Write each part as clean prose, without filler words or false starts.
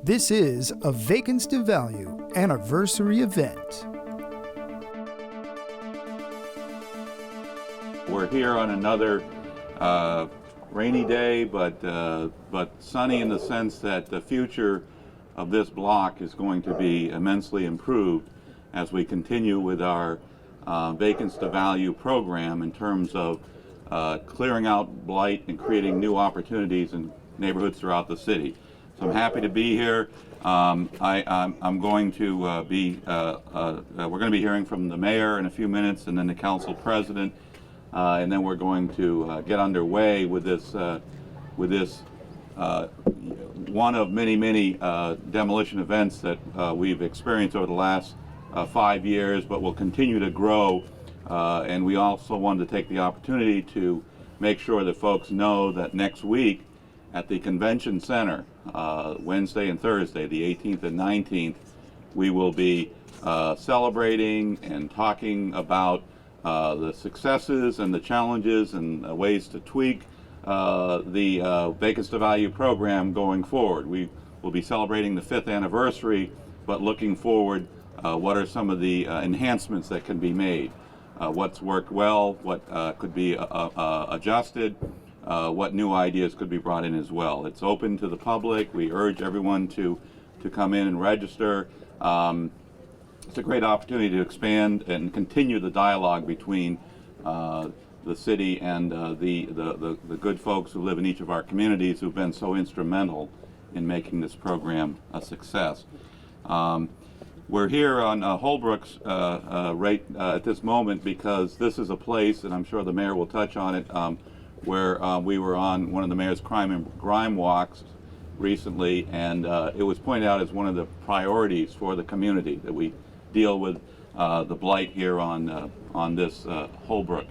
This is a Vacants to Value anniversary event. We're here on another rainy day, but sunny in the sense that the future of this block is going to be immensely improved as we continue with our Vacants to Value program in terms of clearing out blight and creating new opportunities in neighborhoods throughout the city. So I'm happy to be here. I'm going to we're going to be hearing from the mayor in a few minutes, and then the council president, and then we're going to get underway with this one of many demolition events that we've experienced over the last 5 years, but will continue to grow. And we also wanted to take the opportunity to make sure that folks know that next week at the convention center, Wednesday and Thursday, the 18th and 19th, we will be celebrating and talking about the successes and the challenges and ways to tweak the Vacants to Value program going forward. We will be celebrating the 5th anniversary, but looking forward, what are some of the enhancements that can be made? What's worked well, what could be adjusted, what new ideas could be brought in as well. It's open to the public. We urge everyone to come in and register. It's a great opportunity to expand and continue the dialogue between the city and the good folks who live in each of our communities who've been so instrumental in making this program a success. We're here on Holbrook's right at this moment because this is a place, and I'm sure the mayor will touch on it, where we were on one of the mayor's crime and grime walks recently, and it was pointed out as one of the priorities for the community that we deal with the blight here on this Holbrook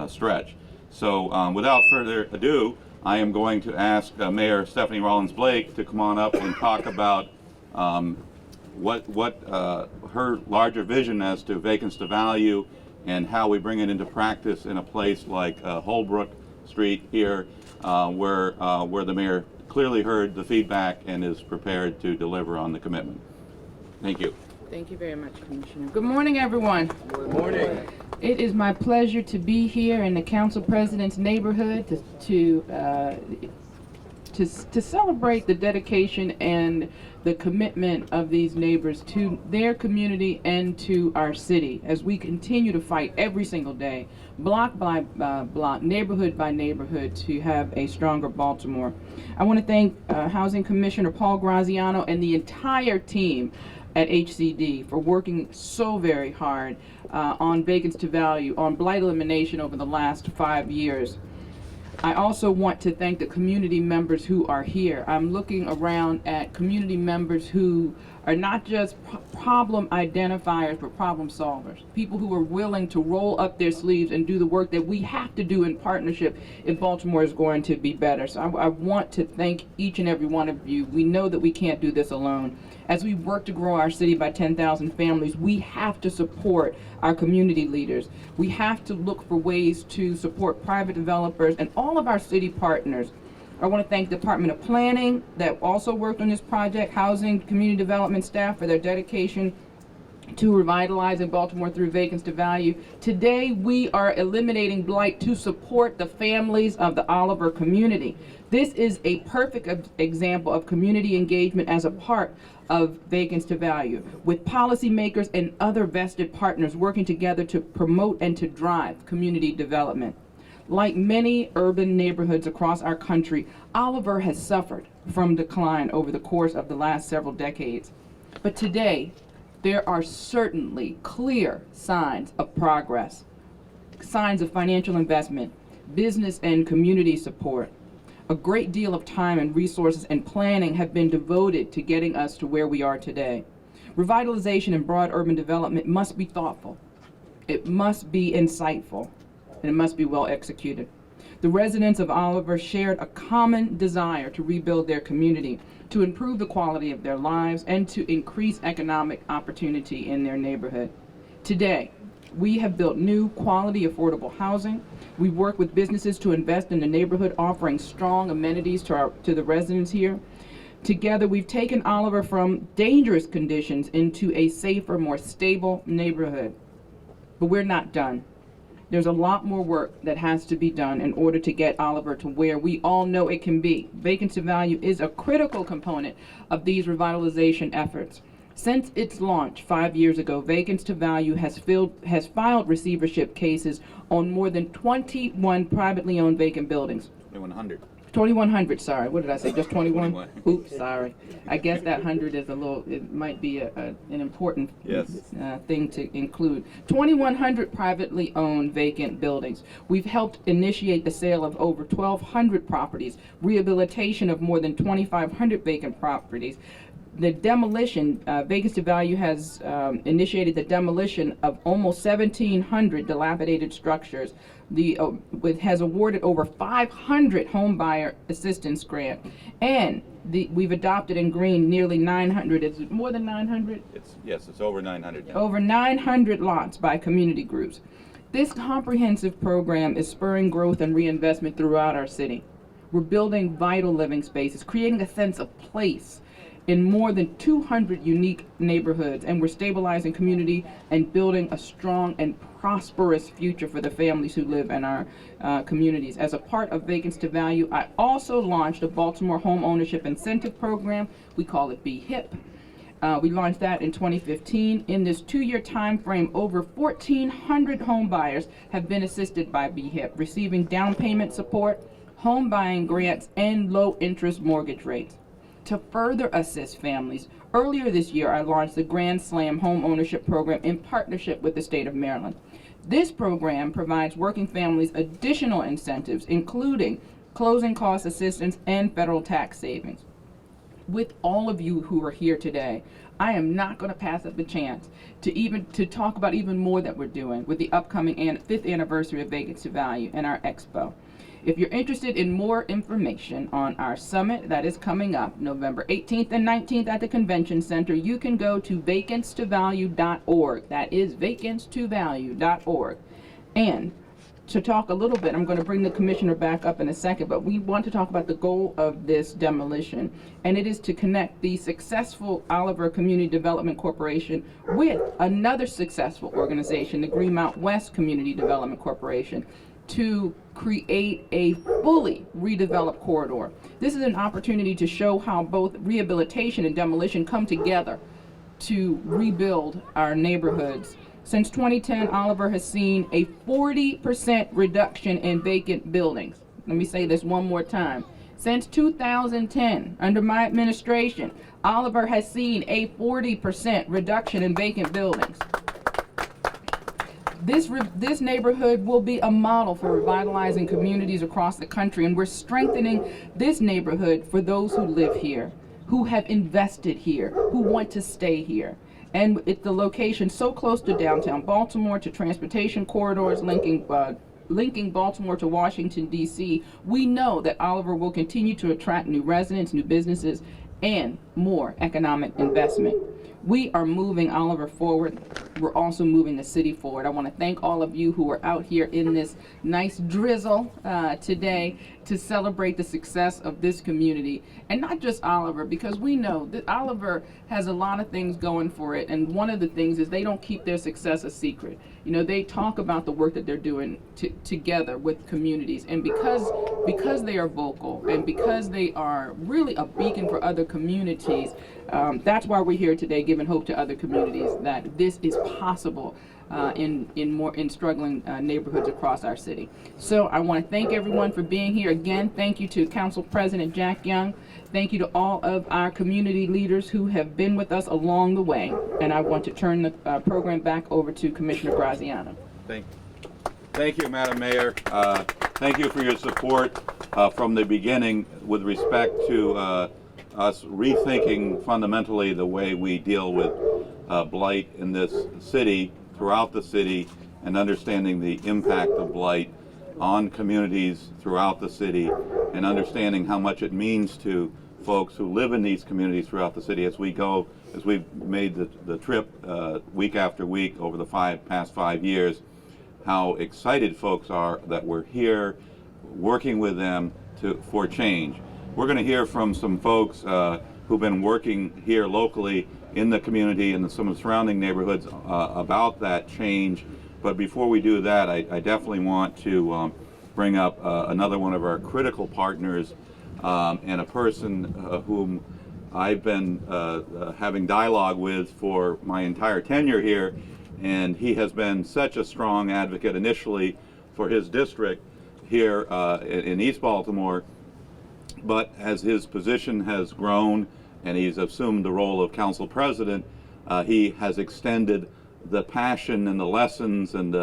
stretch. So without further ado, I am going to ask Mayor Stephanie Rawlings-Blake to come on up and talk about what her larger vision as to Vacants to Value and how we bring it into practice in a place like Holbrook Street here, where the mayor clearly heard the feedback and is prepared to deliver on the commitment. Thank you. Thank you very much, Commissioner. Good morning, everyone. Good morning. It is my pleasure to be here in the Council President's neighborhood to celebrate the dedication and the commitment of these neighbors to their community and to our city as we continue to fight every single day, block by block, neighborhood by neighborhood, to have a stronger Baltimore. I want to thank Housing Commissioner Paul Graziano and the entire team at HCD for working so very hard on Vacants to Value, on blight elimination over the last 5 years. I also want to thank the community members who are here. I'm looking around at community members who are not just problem identifiers, but problem solvers. People who are willing to roll up their sleeves and do the work that we have to do in partnership if Baltimore is going to be better. So I want to thank each and every one of you. We know that we can't do this alone. As we work to grow our city by 10,000 families, we have to support our community leaders. We have to look for ways to support private developers and all of our city partners. I want to thank the Department of Planning that also worked on this project, Housing, Community Development staff for their dedication to revitalizing Baltimore through Vacants to Value. Today, we are eliminating blight to support the families of the Oliver community. This is a perfect example of community engagement as a part of Vacants to Value, with policymakers and other vested partners working together to promote and to drive community development. Like many urban neighborhoods across our country, Oliver has suffered from decline over the course of the last several decades. But today, there are certainly clear signs of progress, signs of financial investment, business and community support. A great deal of time and resources and planning have been devoted to getting us to where we are today. Revitalization and broad urban development must be thoughtful. It must be insightful, and it must be well executed. The residents of Oliver shared a common desire to rebuild their community, to improve the quality of their lives, and to increase economic opportunity in their neighborhood. Today, we have built new, quality, affordable housing. We work with businesses to invest in the neighborhood, offering strong amenities to the residents here. Together, we've taken Oliver from dangerous conditions into a safer, more stable neighborhood. But we're not done. There's a lot more work that has to be done in order to get Oliver to where we all know it can be. Vacants to Value is a critical component of these revitalization efforts. Since its launch 5 years ago, Vacants to Value has filed receivership cases on more than 21 privately owned vacant buildings. 2,100, sorry. What did I say, just 21? 21. Oops, sorry. I guess that 100 is a little, it might be an important thing to include. 2,100 privately owned vacant buildings. We've helped initiate the sale of over 1,200 properties, rehabilitation of more than 2,500 vacant properties. The demolition, Vacants to Value has initiated the demolition of almost 1,700 dilapidated structures. Has awarded over 500 home buyer assistance grant, and we've adopted and greened nearly 900. Is it more than 900? It's over 900 now. Over 900 lots by community groups. This comprehensive program is spurring growth and reinvestment throughout our city. We're building vital living spaces, creating a sense of place in more than 200 unique neighborhoods, and we're stabilizing community and building a strong and prosperous future for the families who live in our communities. As a part of Vacants to Value, I also launched a Baltimore Home Ownership Incentive Program. We call it BHIP. We launched that in 2015. In this 2-year time frame, over 1,400 home buyers have been assisted by BHIP, receiving down payment support, home buying grants, and low interest mortgage rates. To further assist families, earlier this year I launched the Grand Slam Home Ownership Program in partnership with the state of Maryland. This program provides working families additional incentives, including closing cost assistance and federal tax savings. With all of you who are here today, I am not going to pass up the chance to talk about even more that we're doing with the upcoming 5th anniversary of Vacants to Value and our expo. If you're interested in more information on our summit that is coming up November 18th and 19th at the Convention Center, you can go to vacantsToValue.org. That is vacantsToValue.org. And to talk a little bit, I'm going to bring the commissioner back up in a second, but we want to talk about the goal of this demolition, and it is to connect the successful Oliver Community Development Corporation with another successful organization, the Greenmount West Community Development Corporation, to create a fully redeveloped corridor. This is an opportunity to show how both rehabilitation and demolition come together to rebuild our neighborhoods. Since 2010, Oliver has seen a 40% reduction in vacant buildings. Let me say this one more time. Since 2010, under my administration, Oliver has seen a 40% reduction in vacant buildings. This neighborhood will be a model for revitalizing communities across the country, and we're strengthening this neighborhood for those who live here, who have invested here, who want to stay here. And it's the location so close to downtown Baltimore, to transportation corridors linking Baltimore to Washington, D.C., we know that Oliver will continue to attract new residents, new businesses, and more economic investment. We are moving Oliver forward. We're also moving the city forward. I want to thank all of you who are out here in this nice drizzle today to celebrate the success of this community. And not just Oliver, because we know that Oliver has a lot of things going for it. And one of the things is they don't keep their success a secret. You know, they talk about the work that they're doing together with communities. And because they are vocal and because they are really a beacon for other communities, that's why we're here today, giving hope to other communities that this is possible in struggling neighborhoods across our city. So I want to thank everyone for being here. Again, thank you to Council President Jack Young. Thank you to all of our community leaders who have been with us along the way. And I want to turn the program back over to Commissioner Graziano. Thank you, Madam Mayor. Thank you for your support from the beginning with respect to us rethinking fundamentally the way we deal with blight in this city, throughout the city, and understanding the impact of blight on communities throughout the city, and understanding how much it means to folks who live in these communities throughout the city as we've made the trip week after week over the past 5 years, how excited folks are that we're here working with them for change. We're going to hear from some folks who've been working here locally in the community and some of the surrounding neighborhoods about that change. But before we do that, I definitely want to bring up another one of our critical partners, and a person whom I've been having dialogue with for my entire tenure here, and he has been such a strong advocate initially for his district here in East Baltimore, but as his position has grown and he's assumed the role of council president, he has extended the passion and the lessons and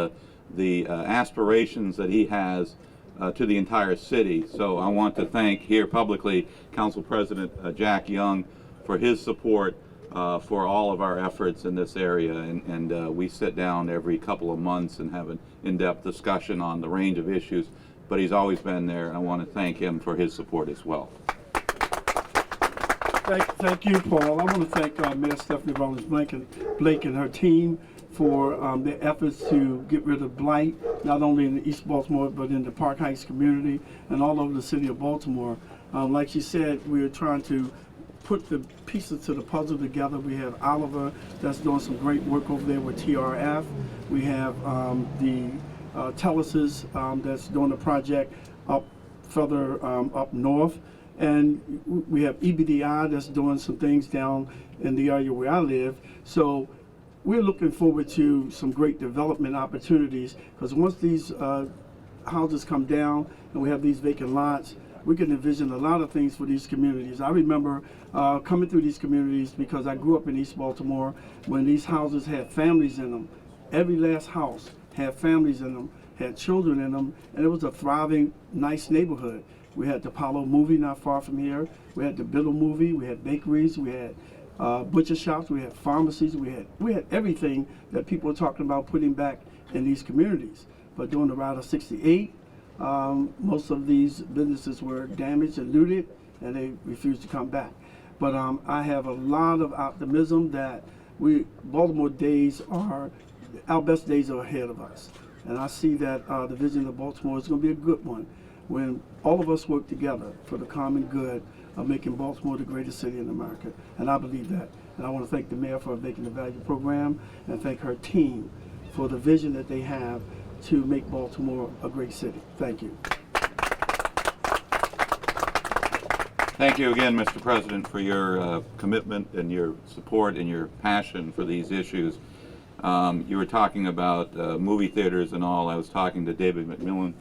the aspirations that he has to the entire city. So I want to thank here publicly Council President Jack Young for his support for all of our efforts in this area, and we sit down every couple of months and have an in-depth discussion on the range of issues, but he's always been there, and I want to thank him for his support as well. Thank you, Paul. I want to thank Mayor Stephanie Rawlings-Blake and her team for their efforts to get rid of blight, not only in the East Baltimore, but in the Park Heights community and all over the city of Baltimore. Like she said, we're trying to put the pieces to the puzzle together. We have Oliver that's doing some great work over there with TRF. We have the Telesis that's doing a project up further up north. And we have EBDI that's doing some things down in the area where I live. So we're looking forward to some great development opportunities, because once these houses come down and we have these vacant lots, we can envision a lot of things for these communities. I remember coming through these communities because I grew up in East Baltimore when these houses had families in them. Every last house had families in them, had children in them, and it was a thriving, nice neighborhood. We had the Apollo movie not far from here. We had the Biddle movie. We had bakeries. We had butcher shops. We had pharmacies. We had everything that people are talking about putting back in these communities. But during the Route of 68, most of these businesses were damaged and looted, and they refused to come back. But I have a lot of optimism that Baltimore days our best days are ahead of us. And I see that the vision of Baltimore is going to be a good one, when all of us work together for the common good of making Baltimore the greatest city in America. And I believe that. And I want to thank the mayor for making the value program, and thank her team for the vision that they have to make Baltimore a great city. Thank you. Thank you again, Mr. President, for your commitment and your support and your passion for these issues. You were talking about movie theaters and all. I was talking to David McMillan.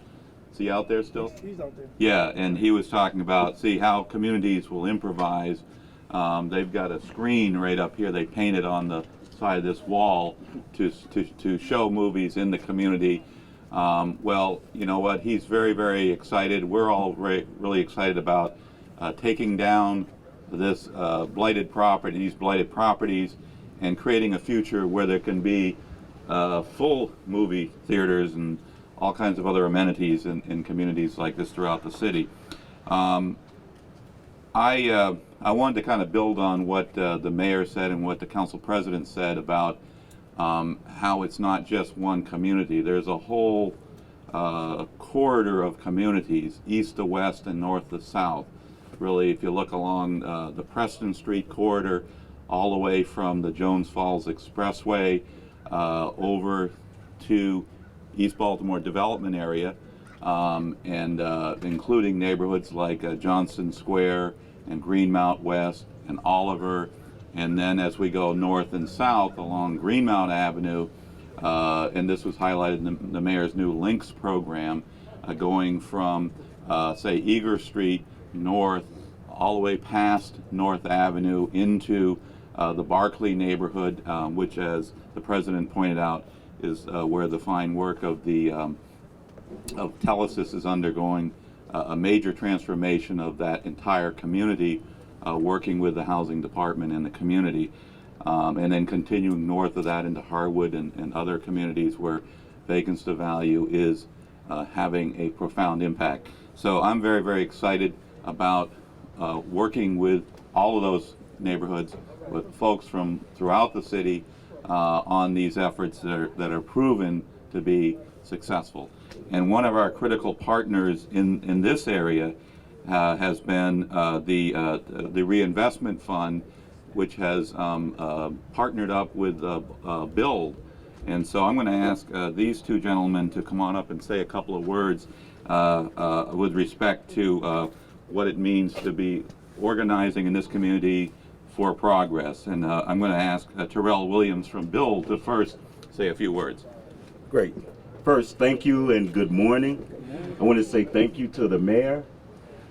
Is he out there still? He's out there. Yeah, and he was talking about, how communities will improvise. They've got a screen right up here they painted on the side of this wall to show movies in the community. Well, you know what? He's very, very excited. We're all really excited about taking down these blighted properties, and creating a future where there can be full movie theaters and all kinds of other amenities in communities like this throughout the city. I wanted to kind of build on what the mayor said and what the council president said about how it's not just one community. There's a whole corridor of communities, east to west and north to south. Really, if you look along the Preston Street corridor, all the way from the Jones Falls Expressway over to East Baltimore development area, and including neighborhoods like Johnson Square and Greenmount West and Oliver, and then as we go north and south along Greenmount Avenue, and this was highlighted in the mayor's new Links program, going from say Eager Street north all the way past North Avenue into the Barclay neighborhood, which, as the president pointed out, is where the fine work of the of Telesis is undergoing a major transformation of that entire community, working with the housing department and the community, and then continuing north of that into Harwood and other communities where Vacants to Value is having a profound impact. So I'm very, very excited about working with all of those neighborhoods, with folks from throughout the city on these efforts that are proven to be successful. And one of our critical partners in this area has been the reinvestment fund, which has partnered up with Build. And so I'm going to ask these two gentlemen to come on up and say a couple of words with respect to what it means to be organizing in this community for progress. And I'm going to ask Terrell Williams from Build to first say a few words. Great. First, thank you and good morning. I want to say thank you to the mayor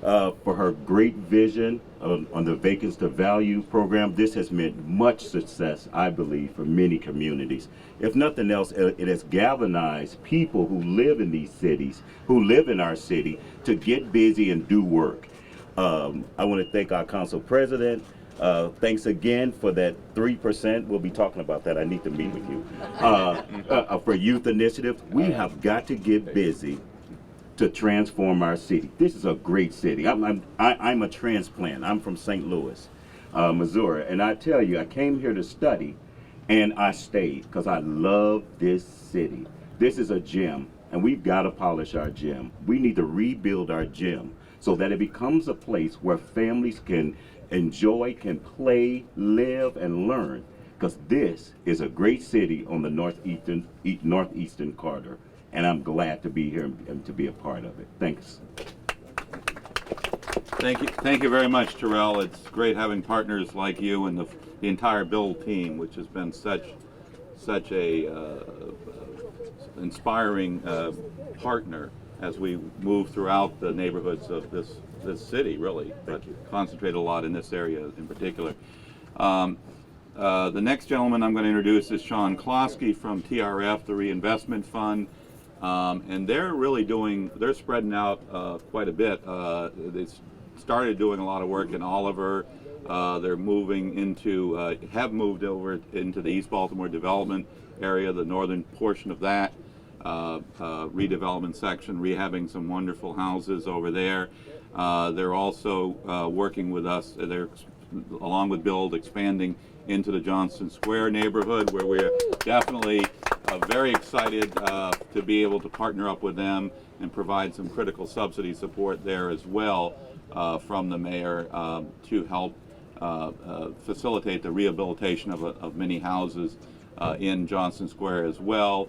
for her great vision on the Vacants to Value program. This has meant much success, I believe, for many communities. If nothing else, it has galvanized people who live in these cities, who live in our city, to get busy and do work. I want to thank our council president. Thanks again for that 3%. We'll be talking about that. I need to meet with you. For youth initiatives, we have got to get busy to transform our city. This is a great city. I'm a transplant. I'm from St. Louis, Missouri, and I tell you, I came here to study, and I stayed because I love this city. This is a gem, and we've got to polish our gem. We need to rebuild our gem so that it becomes a place where families can enjoy, can play, live, and learn, because this is a great city on the northeastern corridor. And I'm glad to be here and to be a part of it. Thanks. Thank you very much, Terrell. It's great having partners like you and the entire Build team, which has been such a inspiring partner as we move throughout the neighborhoods of this city, really, but concentrate a lot in this area in particular. The next gentleman I'm going to introduce is Sean Klosky from TRF, the Reinvestment Fund. And they're really they're spreading out quite a bit. They started doing a lot of work in Oliver. They're moving have moved over into the East Baltimore development area, the northern portion of that redevelopment section, rehabbing some wonderful houses over there. They're also working with us. They're, along with Build, expanding into the Johnston Square neighborhood, where we're definitely very excited to be able to partner up with them and provide some critical subsidy support there as well from the mayor to help facilitate the rehabilitation of many houses in Johnston Square as well.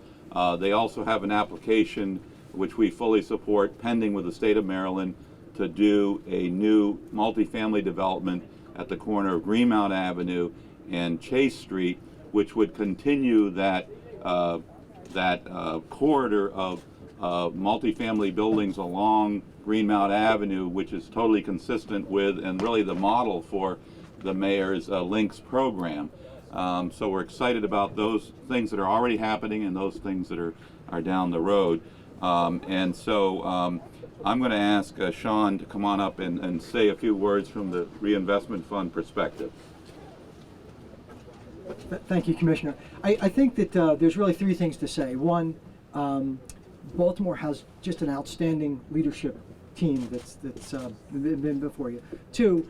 They also have an application which we fully support pending with the state of Maryland to do a new multifamily development at the corner of Greenmount Avenue and Chase Street, which would continue that corridor of multifamily buildings along Greenmount Avenue, which is totally consistent with and really the model for the mayor's Links program. So we're excited about those things that are already happening and those things that are down the road. And so I'm going to ask Sean to come on up and say a few words from the Reinvestment Fund perspective. Thank you, Commissioner. I think that there's really three things to say. One, Baltimore has just an outstanding leadership team that's been before you. Two,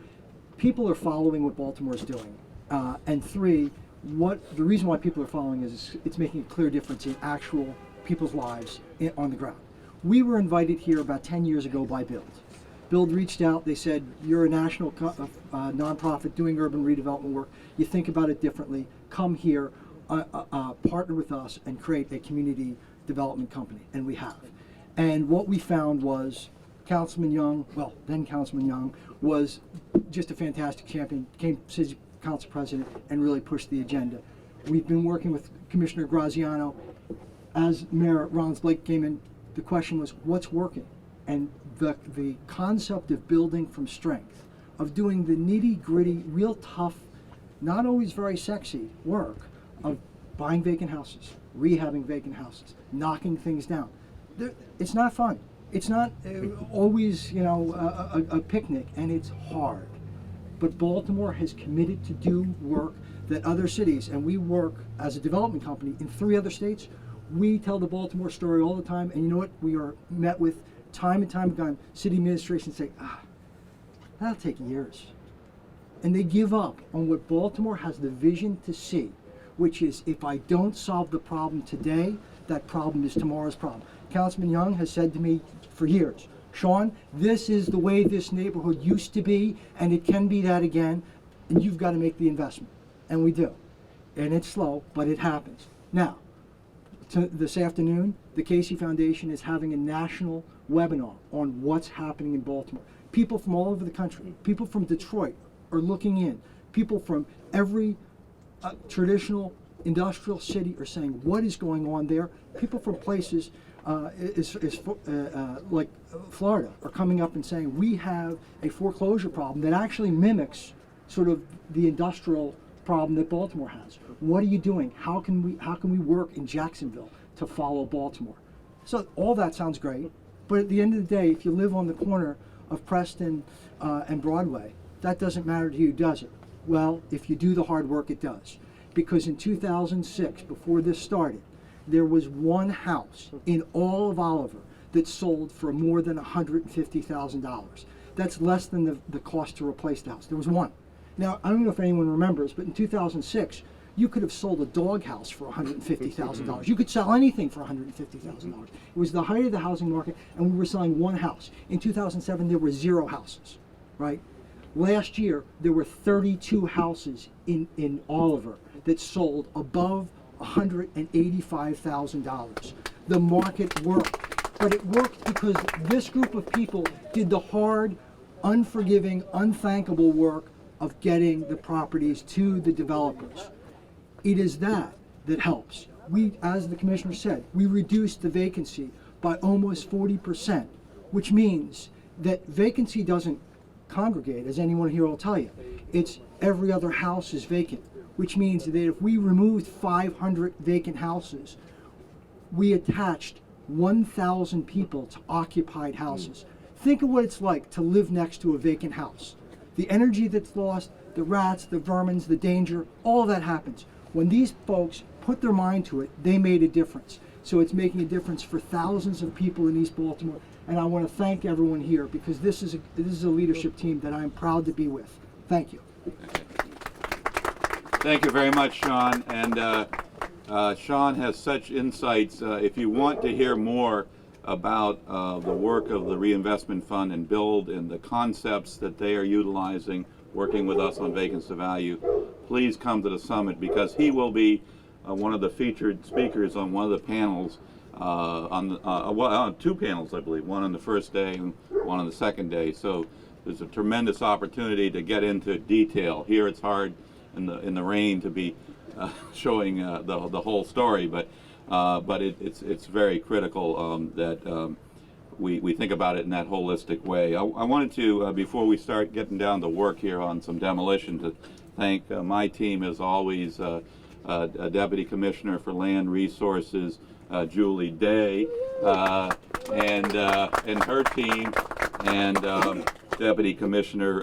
people are following what Baltimore's doing. And three, the reason why people are following is it's making a clear difference in actual people's lives on the ground. We were invited here about 10 years ago by Build. Build reached out, they said, you're a national nonprofit doing urban redevelopment work, you think about it differently, come here, partner with us and create a community development company, and we have. And what we found was Councilman Young, then Councilman Young, was just a fantastic champion, became city council president and really pushed the agenda. We've been working with Commissioner Graziano. As Mayor Rawlings-Blake came in, the question was, what's working? And the concept of building from strength, of doing the nitty-gritty, real tough, not always very sexy work of buying vacant houses, rehabbing vacant houses, knocking things down. It's not fun. It's not always, a picnic, and it's hard. But Baltimore has committed to do work that other cities, and we work as a development company in 3 other states. We tell the Baltimore story all the time, and you know what? We are met with time and time again, city administration say, that'll take years. And they give up on what Baltimore has the vision to see, which is if I don't solve the problem today, that problem is tomorrow's problem. Councilman Young has said to me for years, Sean, this is the way this neighborhood used to be, and it can be that again, and you've got to make the investment. And we do. And it's slow, but it happens. Now, this afternoon, the Casey Foundation is having a national webinar on what's happening in Baltimore. People from all over the country, people from Detroit are looking in. People from every traditional industrial city are saying, what is going on there? People from places like Florida are coming up and saying, we have a foreclosure problem that actually mimics sort of the industrial problem that Baltimore has. What are you doing? How can we work in Jacksonville to follow Baltimore? So all that sounds great, but at the end of the day, if you live on the corner of Preston and Broadway, that doesn't matter to you, does it? Well, if you do the hard work, it does. Because in 2006, before this started, there was one house in all of Oliver that sold for more than $150,000. That's less than the cost to replace the house. There was one. Now, I don't know if anyone remembers, but in 2006, you could have sold a doghouse for $150,000. You could sell anything for $150,000. It was the height of the housing market, and we were selling one house. In 2007, there were 0 houses, right? Last year, there were 32 houses in Oliver that sold above $185,000. The market worked, but it worked because this group of people did the hard, unforgiving, unthankable work of getting the properties to the developers. It is that helps. We, as the commissioner said, we reduced the vacancy by almost 40%, which means that vacancy doesn't congregate, as anyone here will tell you. It's every other house is vacant, which means that if we removed 500 vacant houses, we attached 1,000 people to occupied houses. Think of what it's like to live next to a vacant house. The energy that's lost, the rats, the vermins, the danger, all of that happens. When these folks put their mind to it, they made a difference. So it's making a difference for thousands of people in East Baltimore. And I want to thank everyone here because this is a leadership team that I'm proud to be with. Thank you. Thank you very much, Sean. And Sean has such insights. If you want to hear more about the work of the Reinvestment Fund and Build and the concepts that they are utilizing, working with us on Vacants to Value, please come to the summit because he will be one of the featured speakers on one of the panels, on 2 panels, I believe, one on the first day and one on the second day. So there's a tremendous opportunity to get into detail. Here it's hard in the rain to be showing the whole story, but it's very critical that we think about it in that holistic way. I wanted to, before we start getting down to work here on some demolition, to thank my team as always, Deputy Commissioner for Land Resources, Julie Day, and her team, and Deputy Commissioner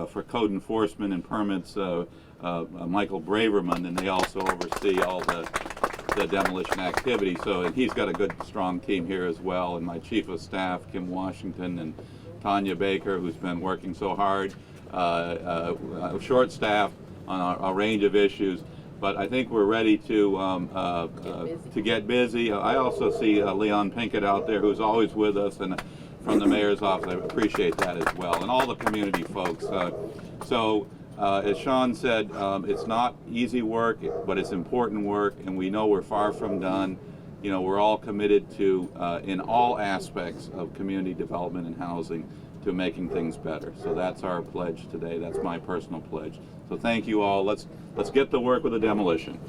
for Code Enforcement and Permits, Michael Braverman, and they also oversee all the demolition activity. So and he's got a good, strong team here as well. And my Chief of Staff, Kim Washington, and Tanya Baker, who's been working so hard, short staff on a range of issues. But I think we're ready to get busy. I also see Leon Pinkett out there, who's always with us, and from the mayor's office. I appreciate that as well, and all the community folks. As Sean said, it's not easy work, but it's important work, and we know we're far from done. You know, we're all committed to, in all aspects of community development and housing, to making things better. So that's our pledge today. That's my personal pledge. So thank you all. Let's get to work with the demolition.